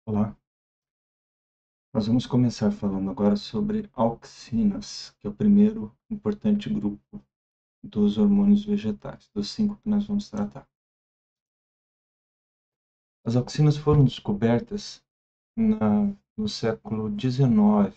Olá, nós vamos começar falando agora sobre auxinas, que é o primeiro importante grupo dos hormônios vegetais, dos 5 que nós vamos tratar. As auxinas foram descobertas no século XIX.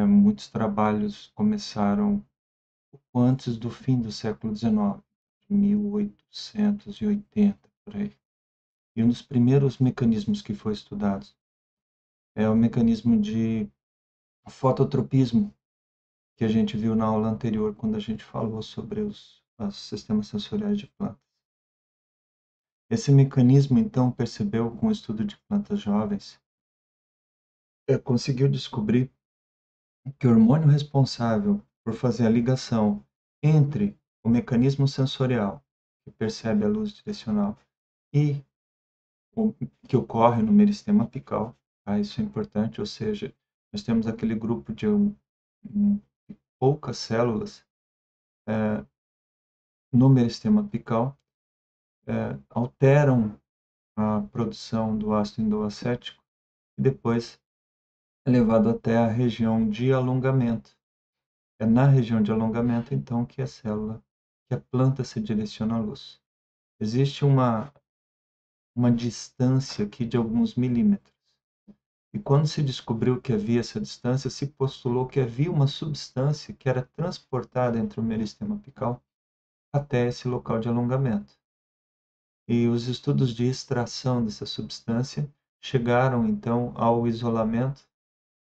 Muitos trabalhos começaram pouco antes do fim do século XIX, 1880, por aí. E um dos primeiros mecanismos que foi estudado é o mecanismo de fototropismo, que a gente viu na aula anterior, quando a gente falou sobre os sistemas sensoriais de plantas. Esse mecanismo, então, percebeu com o estudo de plantas jovens, conseguiu descobrir que o hormônio responsável por fazer a ligação entre o mecanismo sensorial, que percebe a luz direcional, e o que ocorre no meristema apical, tá? Isso é importante, ou seja, nós temos aquele grupo de poucas células no meristema apical, alteram a produção do ácido endoacético e depois é levado até a região de alongamento. É na região de alongamento, então, que que a planta se direciona à luz. Existe uma distância aqui de alguns milímetros. E quando se descobriu que havia essa distância, se postulou que havia uma substância que era transportada entre o meristema apical até esse local de alongamento. E os estudos de extração dessa substância chegaram, então, ao isolamento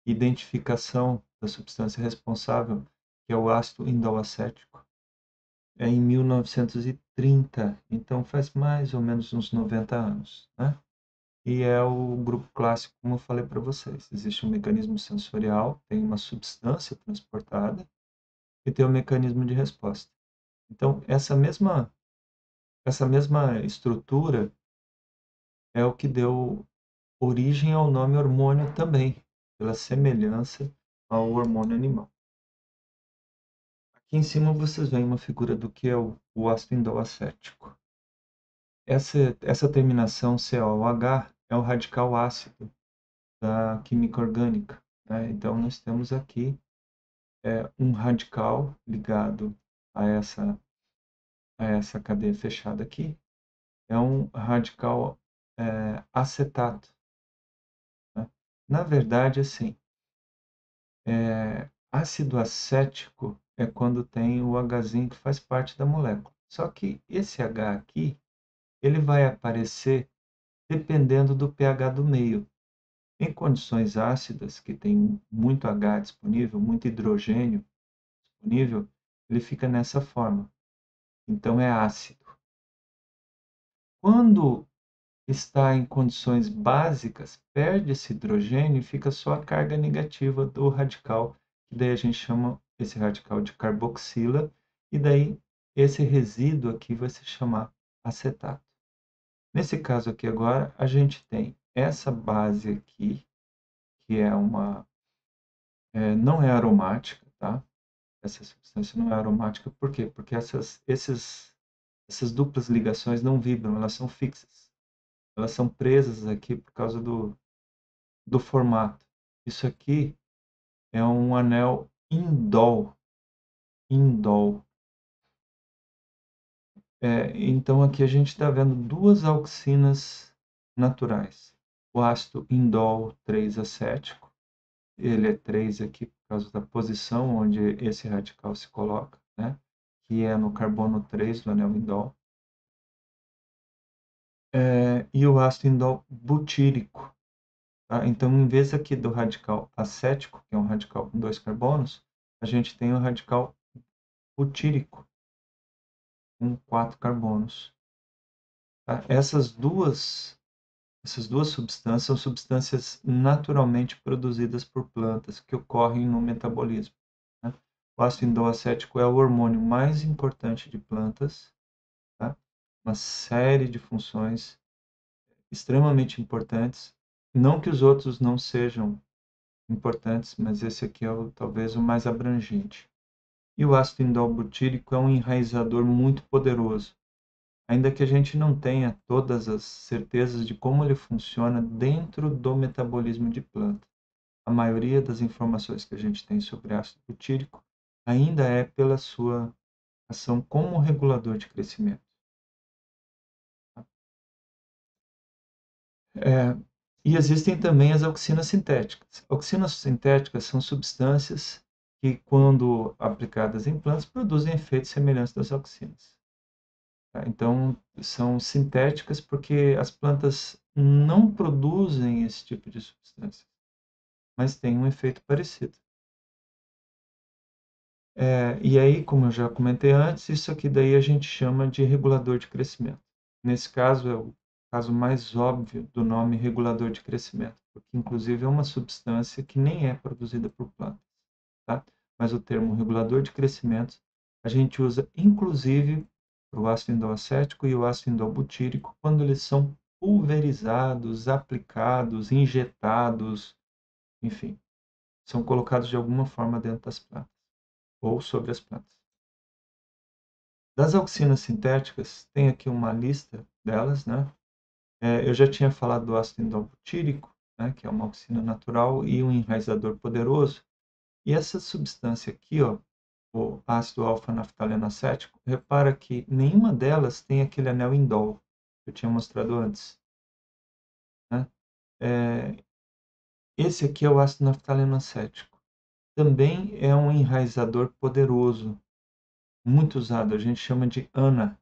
e identificação da substância responsável, que é o ácido indolacético, em 1930, então faz mais ou menos uns 90 anos, né? E é o grupo clássico, como eu falei para vocês. Existe um mecanismo sensorial, tem uma substância transportada e tem um mecanismo de resposta. Então, essa mesma estrutura é o que deu origem ao nome hormônio também, pela semelhança ao hormônio animal. Aqui em cima vocês veem uma figura do que é o ácido indolacético. Essa terminação COOH é o radical ácido da química orgânica, né? Então nós temos aqui um radical ligado a essa cadeia fechada aqui, é um radical acetato, né? Na verdade, assim, ácido acético é quando tem o Hzinho que faz parte da molécula. Só que esse H aqui, ele vai aparecer dependendo do pH do meio. Em condições ácidas, que tem muito H disponível, muito hidrogênio disponível, ele fica nessa forma. Então é ácido. Quando está em condições básicas, perde esse hidrogênio e fica só a carga negativa do radical, que daí a gente chama esse radical de carboxila, e daí esse resíduo aqui vai se chamar acetato. Nesse caso aqui agora, a gente tem essa base aqui, que é não é aromática, tá? Essa substância não é aromática, por quê? Porque essas duplas ligações não vibram, elas são fixas. Elas são presas aqui por causa do formato. Isso aqui é um anel indol. Indol. Então aqui a gente está vendo duas auxinas naturais. O ácido indol 3-acético, ele é 3 aqui por causa da posição onde esse radical se coloca, né? Que é no carbono 3 do anel indol. E o ácido indol butírico. Tá? Então, em vez aqui do radical acético, que é um radical com 2 carbonos, a gente tem o radical butírico, com 4 carbonos. Tá? Essas duas substâncias são substâncias naturalmente produzidas por plantas, que ocorrem no metabolismo. Né? O ácido indolacético é o hormônio mais importante de plantas, tá? Uma série de funções extremamente importantes. Não que os outros não sejam importantes, mas esse aqui é talvez o mais abrangente. E o ácido indol butírico é um enraizador muito poderoso. ainda que a gente não tenha todas as certezas de como ele funciona dentro do metabolismo de planta. A maioria das informações que a gente tem sobre ácido butírico ainda é pela sua ação como regulador de crescimento. E existem também as auxinas sintéticas. Auxinas sintéticas são substâncias que, quando aplicadas em plantas, produzem efeitos semelhantes das auxinas. Tá? Então, são sintéticas porque as plantas não produzem esse tipo de substância, mas têm um efeito parecido. E aí, como eu já comentei antes, isso aqui daí a gente chama de regulador de crescimento. Nesse caso, é o caso mais óbvio do nome regulador de crescimento, porque inclusive é uma substância que nem é produzida por plantas, tá? Mas o termo regulador de crescimento a gente usa inclusive para o ácido indolacético e o ácido indolbutírico quando eles são pulverizados, aplicados, injetados, enfim, são colocados de alguma forma dentro das plantas ou sobre as plantas. Das auxinas sintéticas, tem aqui uma lista delas, né? Eu já tinha falado do ácido indolbutírico, né, que é uma auxina natural e um enraizador poderoso. E essa substância aqui, ó, o ácido alfa-naftaleno acético, repara que nenhuma delas tem aquele anel indol que eu tinha mostrado antes, né? Esse aqui é o ácido naftaleno acético. Também é um enraizador poderoso, muito usado, a gente chama de ANA.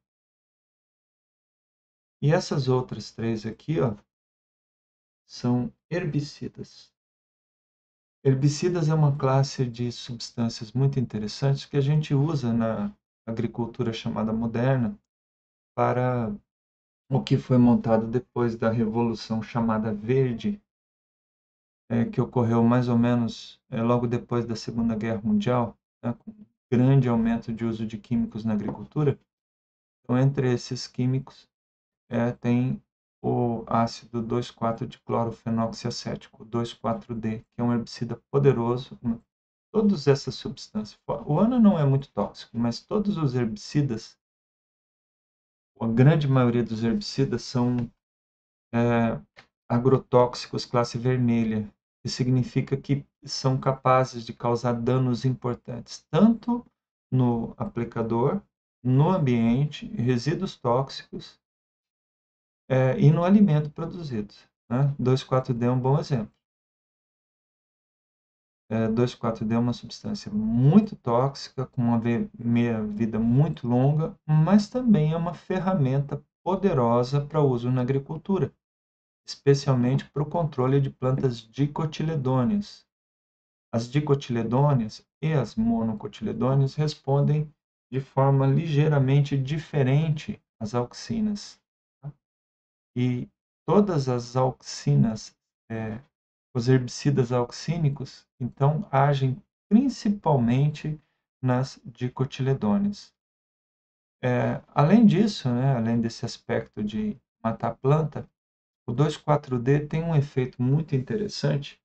E essas outras três aqui, ó, são herbicidas. Herbicidas é uma classe de substâncias muito interessantes que a gente usa na agricultura chamada moderna para o que foi montado depois da Revolução chamada Verde, que ocorreu mais ou menos logo depois da Segunda Guerra Mundial, né, com grande aumento de uso de químicos na agricultura. Então, entre esses químicos, tem o ácido 2,4 de clorofenoxiacético, 2,4-D, que é um herbicida poderoso. Todas essas substâncias, o ano não é muito tóxico, mas todos os herbicidas, a grande maioria dos herbicidas são agrotóxicos classe vermelha, que significa que são capazes de causar danos importantes, tanto no aplicador, no ambiente, resíduos tóxicos, e no alimento produzido. Né? 2,4-D é um bom exemplo. 2,4-D é uma substância muito tóxica, com uma meia-vida muito longa, mas também é uma ferramenta poderosa para uso na agricultura, especialmente para o controle de plantas dicotiledôneas. As dicotiledôneas e as monocotiledôneas respondem de forma ligeiramente diferente às auxinas. Tá? E todas as auxinas, os herbicidas auxínicos, então, agem principalmente nas dicotiledôneas. Além disso, né, além desse aspecto de matar a planta, o 2,4-D tem um efeito muito interessante,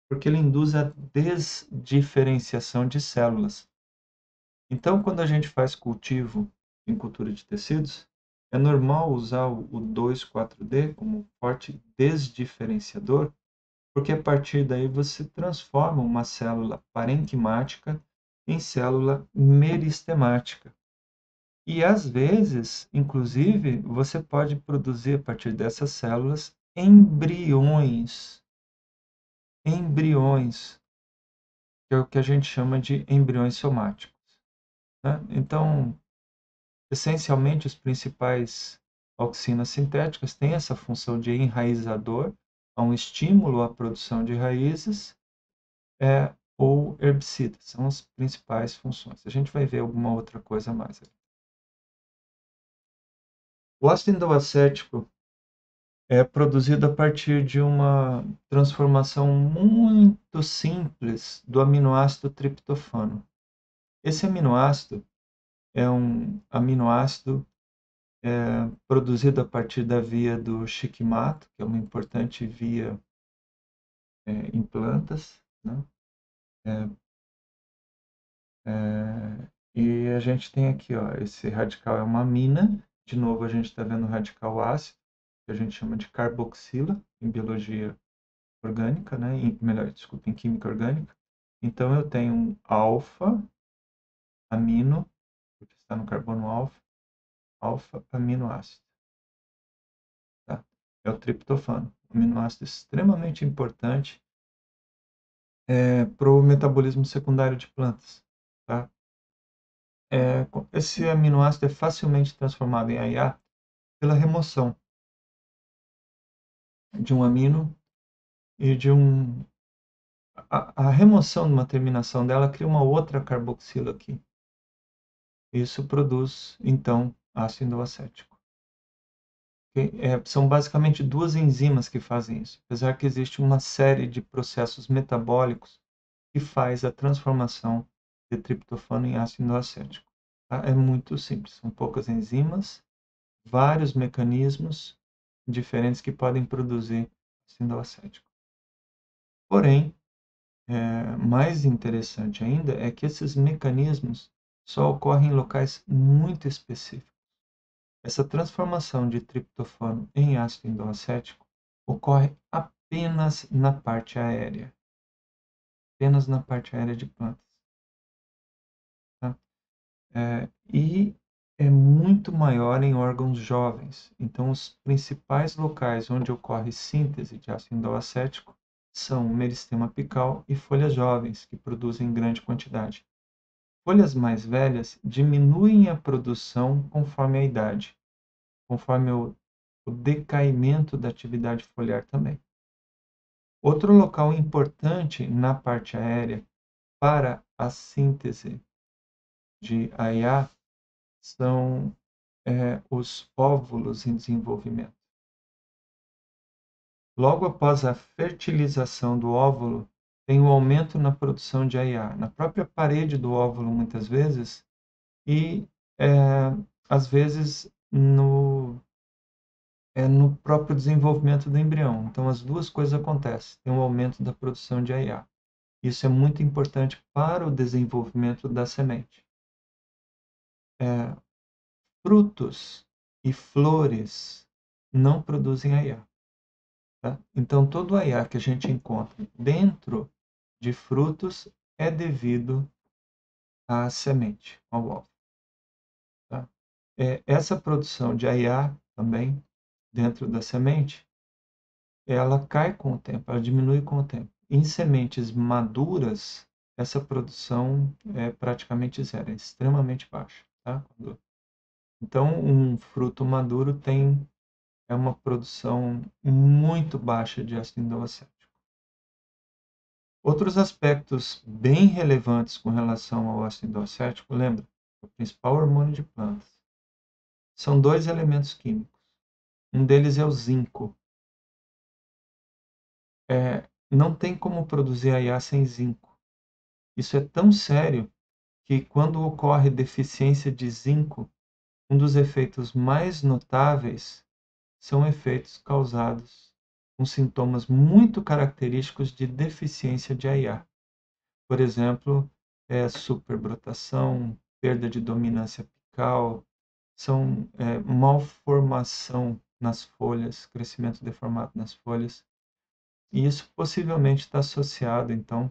porque ele induz a desdiferenciação de células. Então, quando a gente faz cultivo em cultura de tecidos, é normal usar o 2,4-D como forte desdiferenciador, porque a partir daí você transforma uma célula parenquimática em célula meristemática. E às vezes, inclusive, você pode produzir a partir dessas células embriões, que é o que a gente chama de embriões somáticos. Né? Então, essencialmente, os principais auxinas sintéticas têm essa função de enraizador, um estímulo à produção de raízes, ou herbicidas, são as principais funções. A gente vai ver alguma outra coisa a mais. O ácido indolacético é produzido a partir de uma transformação muito simples do aminoácido triptofano. Esse aminoácido é um aminoácido produzido a partir da via do shikimate, que é uma importante via em plantas, né? E a gente tem aqui, ó, esse radical é uma amina, De novo, a gente está vendo radical ácido, que a gente chama de carboxila, em biologia orgânica, né? Melhor, desculpa, em química orgânica. Então, eu tenho um alfa-amino, porque está no carbono alfa-aminoácido. Tá? É o triptofano, um aminoácido extremamente importante para o metabolismo secundário de plantas. Tá? Esse aminoácido é facilmente transformado em AIA pela remoção de um amino e de um. A remoção de uma terminação dela cria uma outra carboxila aqui. Isso produz, então, ácido acético. Okay? São basicamente duas enzimas que fazem isso, apesar que existe uma série de processos metabólicos que faz a transformação de triptofano em ácido acético. Tá? É muito simples, são poucas enzimas, vários mecanismos diferentes que podem produzir ácido acético. Porém, mais interessante ainda é que esses mecanismos só ocorrem em locais muito específicos. Essa transformação de triptofano em ácido endoacético ocorre apenas na parte aérea. Apenas na parte aérea de plantas. Tá? E é muito maior em órgãos jovens. Então, os principais locais onde ocorre síntese de ácido endoacético são o meristema apical e folhas jovens, que produzem grande quantidade. Folhas mais velhas diminuem a produção conforme a idade, conforme o decaimento da atividade foliar também. Outro local importante na parte aérea para a síntese de AIA são os óvulos em desenvolvimento. Logo após a fertilização do óvulo, tem um aumento na produção de AIA, na própria parede do óvulo, muitas vezes, e às vezes no próprio desenvolvimento do embrião. Então, as duas coisas acontecem. Tem um aumento da produção de AIA. Isso é muito importante para o desenvolvimento da semente. Frutos e flores não produzem AIA. Tá? Então, todo o AIA que a gente encontra dentro de frutos é devido à semente, ao óvulo. Tá? Essa produção de AIA também, dentro da semente, ela cai com o tempo, ela diminui com o tempo. Em sementes maduras, essa produção é praticamente zero, é extremamente baixa. Tá? Então, um fruto maduro tem uma produção muito baixa de ácido endoacético. Outros aspectos bem relevantes com relação ao ácido endoacético, lembra? O principal hormônio de plantas. São dois elementos químicos. Um deles é o zinco. Não tem como produzir AIA sem zinco. Isso é tão sério que quando ocorre deficiência de zinco, um dos efeitos mais notáveis são efeitos causados com sintomas muito característicos de deficiência de AIA. Por exemplo, superbrotação, perda de dominância apical, são malformação nas folhas, crescimento deformado nas folhas. E isso possivelmente está associado, então,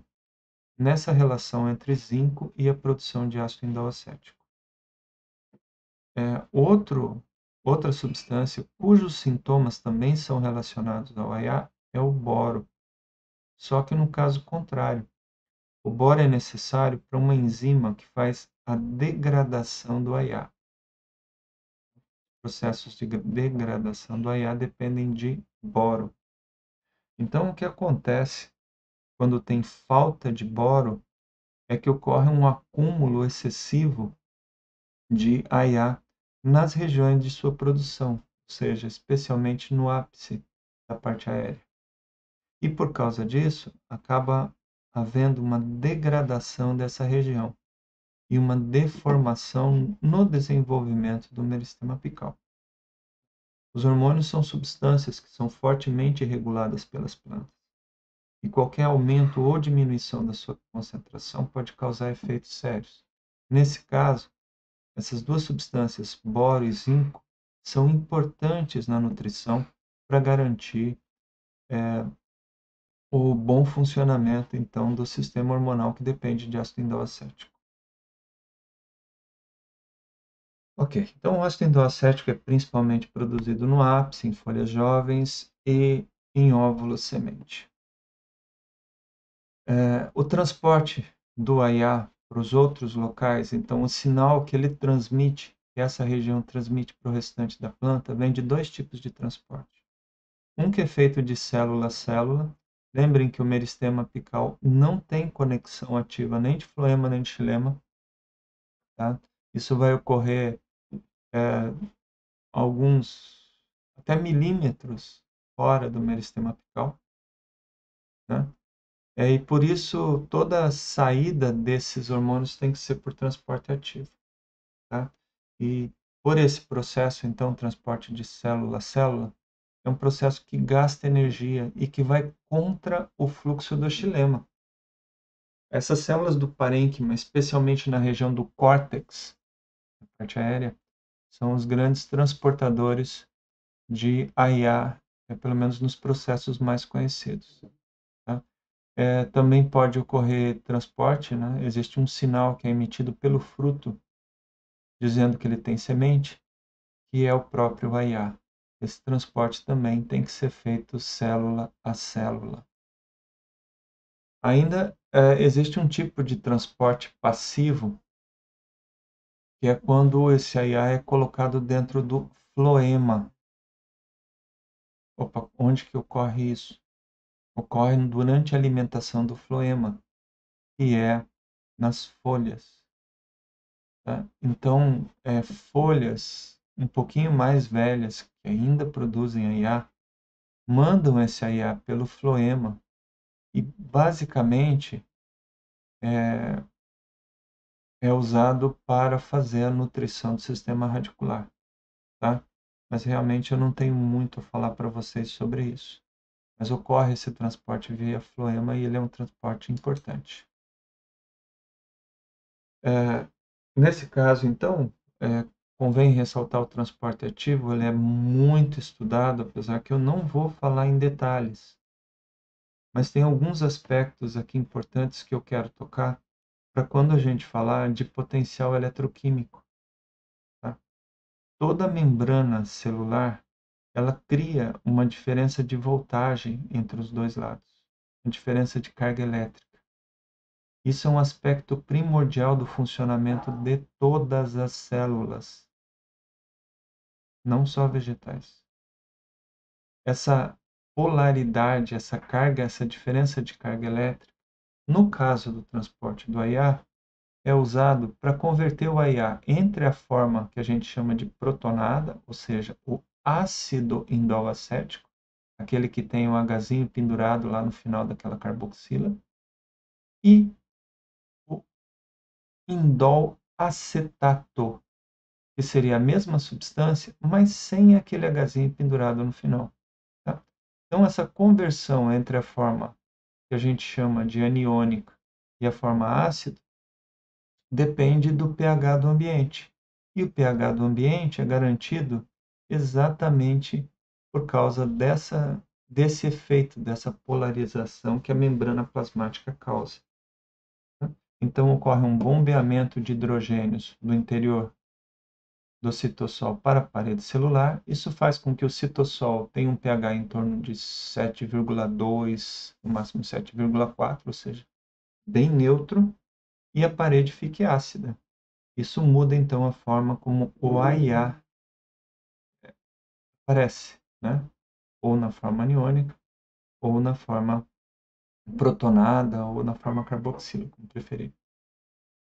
nessa relação entre zinco e a produção de ácido endoacético. Outra substância cujos sintomas também são relacionados ao AIA é o boro, só que no caso contrário. O boro é necessário para uma enzima que faz a degradação do AIA. Processos de degradação do AIA dependem de boro. Então, o que acontece quando tem falta de boro é que ocorre um acúmulo excessivo de AIA nas regiões de sua produção, ou seja, especialmente no ápice da parte aérea. E por causa disso, acaba havendo uma degradação dessa região e uma deformação no desenvolvimento do meristema apical. Os hormônios são substâncias que são fortemente reguladas pelas plantas. E qualquer aumento ou diminuição da sua concentração pode causar efeitos sérios. Nesse caso, essas duas substâncias, boro e zinco, são importantes na nutrição para garantir o bom funcionamento, então, do sistema hormonal que depende de ácido indolacético. Ok, então o ácido indolacético é principalmente produzido no ápice, em folhas jovens e em óvulos semente. O transporte do AIA para os outros locais, então o sinal que ele transmite, que essa região transmite para o restante da planta, vem de dois tipos de transporte. Um que é feito de célula a célula. Lembrem que o meristema apical não tem conexão ativa nem de floema nem de xilema. Tá? Isso vai ocorrer alguns, até milímetros fora do meristema apical. Né? E por isso toda a saída desses hormônios tem que ser por transporte ativo. Tá? E por esse processo, então, transporte de célula a célula, é um processo que gasta energia e que vai contra o fluxo do xilema. Essas células do parênquima, especialmente na região do córtex, na parte aérea, são os grandes transportadores de AIA, pelo menos nos processos mais conhecidos. Tá? Também pode ocorrer transporte, né? Existe um sinal que é emitido pelo fruto, dizendo que ele tem semente, que é o próprio AIA. Esse transporte também tem que ser feito célula a célula. Ainda existe um tipo de transporte passivo, que é quando esse AIA é colocado dentro do floema. Opa, onde que ocorre isso? Ocorre durante a alimentação do floema, que é nas folhas. Tá? Então, folhas um pouquinho mais velhas, que ainda produzem AIA, mandam esse AIA pelo floema e, basicamente, é usado para fazer a nutrição do sistema radicular. Tá? Mas realmente eu não tenho muito a falar para vocês sobre isso. Mas ocorre esse transporte via floema e ele é um transporte importante. Nesse caso, então, convém ressaltar o transporte ativo, ele é muito estudado, apesar que eu não vou falar em detalhes. Mas tem alguns aspectos aqui importantes que eu quero tocar para quando a gente falar de potencial eletroquímico. Tá? Toda membrana celular, ela cria uma diferença de voltagem entre os dois lados, uma diferença de carga elétrica. Isso é um aspecto primordial do funcionamento de todas as células, não só vegetais. Essa polaridade, essa carga, essa diferença de carga elétrica, no caso do transporte do AIA, é usado para converter o AIA entre a forma que a gente chama de protonada, ou seja, o ácido indolacético, aquele que tem o Hzinho pendurado lá no final daquela carboxila, e o indol acetato, que seria a mesma substância, mas sem aquele Hzinho pendurado no final. Tá? Então, essa conversão entre a forma que a gente chama de aniônica e a forma ácida depende do pH do ambiente. E o pH do ambiente é garantido exatamente por causa desse efeito, dessa polarização que a membrana plasmática causa. Então, ocorre um bombeamento de hidrogênios do interior do citossol para a parede celular. Isso faz com que o citossol tenha um pH em torno de 7,2, no máximo 7,4, ou seja, bem neutro, e a parede fique ácida. Isso muda, então, a forma como o AIA aparece, né? Ou na forma aniônica, ou na forma protonada, ou na forma carboxílica, como preferir.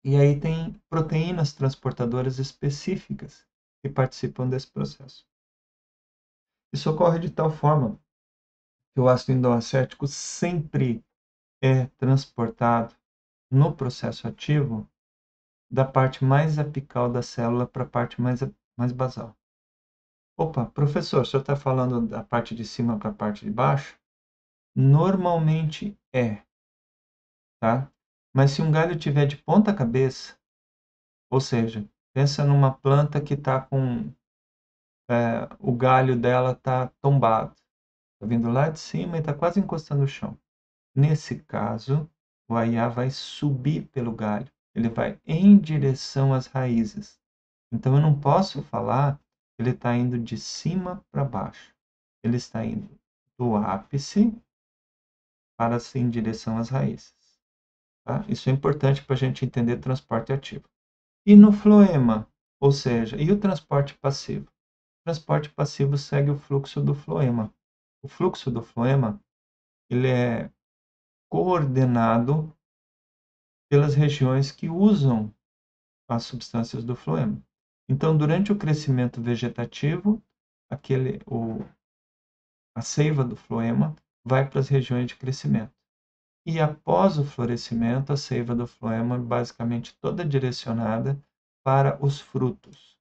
E aí tem proteínas transportadoras específicas que participam desse processo. Isso ocorre de tal forma que o ácido indolacético sempre é transportado no processo ativo da parte mais apical da célula para a parte mais basal. Opa, professor, o senhor está falando da parte de cima para a parte de baixo? Normalmente é, tá? Mas se um galho tiver de ponta cabeça, ou seja, pensa numa planta que está com o galho dela está tombado, está vindo lá de cima e está quase encostando no chão. Nesse caso, o aiá vai subir pelo galho, ele vai em direção às raízes. Então eu não posso falar que ele está indo de cima para baixo. Ele está indo do ápice para em direção às raízes. Tá? Isso é importante para a gente entender transporte ativo. E no floema, ou seja, e o transporte passivo? O transporte passivo segue o fluxo do floema. O fluxo do floema ele é coordenado pelas regiões que usam as substâncias do floema. Então, durante o crescimento vegetativo, a seiva do floema vai para as regiões de crescimento. E após o florescimento, a seiva do floema é basicamente toda direcionada para os frutos.